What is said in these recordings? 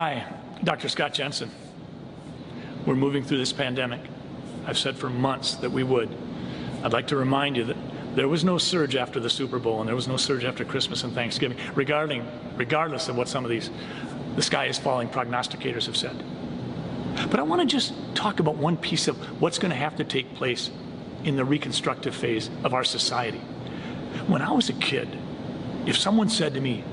Hi, Dr. Scott Jensen. We're moving through this pandemic. I've said for months that we would. I'd like to remind you that there was no surge after the Super Bowl and there was no surge after Christmas and Thanksgiving, regardless of what some of these the sky is falling prognosticators have said. But I want to just talk about one piece of what's going to have to take place in the reconstructive phase of our society. When I was a kid, if someone said to me,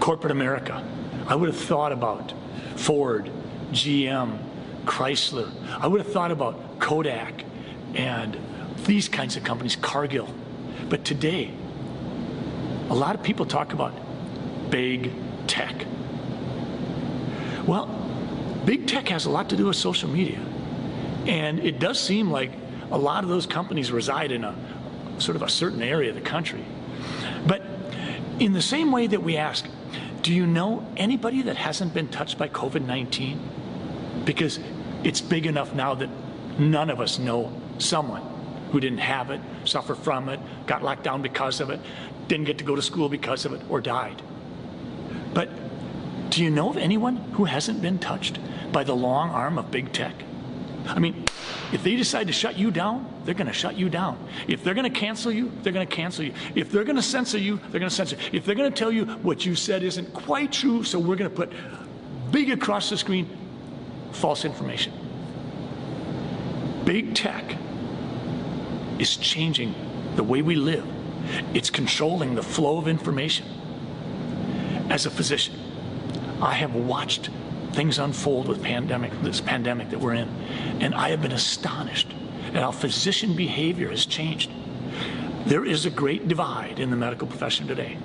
corporate America, I would have thought about Ford, GM, Chrysler. I would have thought about Kodak and these kinds of companies, Cargill. But today, a lot of people talk about big tech. Well, big tech has a lot to do with social media. And it does seem like a lot of those companies reside in a sort of a certain area of the country. But in the same way that we ask, do you know anybody that hasn't been touched by COVID-19? Because it's big enough now that none of us know someone who didn't have it, suffer from it, got locked down because of it, didn't get to go to school because of it, or died. But do you know of anyone who hasn't been touched by the long arm of big tech? I mean, if they decide to shut you down, they're going to shut you down. If they're going to cancel you, they're going to cancel you. If they're going to censor you, they're going to censor you. If they're going to tell you what you said isn't quite true, so we're going to put big across the screen, false information. Big tech is changing the way we live. It's controlling the flow of information. As a physician, I have watched things unfold with this pandemic that we're in, and I have been astonished at how physician behavior has changed. There is a great divide in the medical profession today,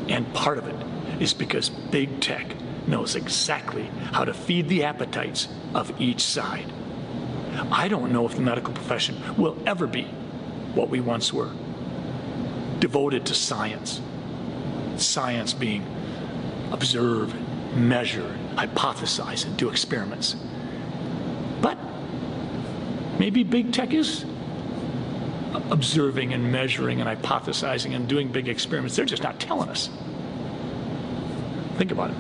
and part of it is because big tech knows exactly how to feed the appetites of each side. I don't know if the medical profession will ever be what we once were, devoted to science. Science being observe, measure, hypothesize, and do experiments. But maybe big tech is observing and measuring and hypothesizing and doing big experiments. They're just not telling us. Think about it.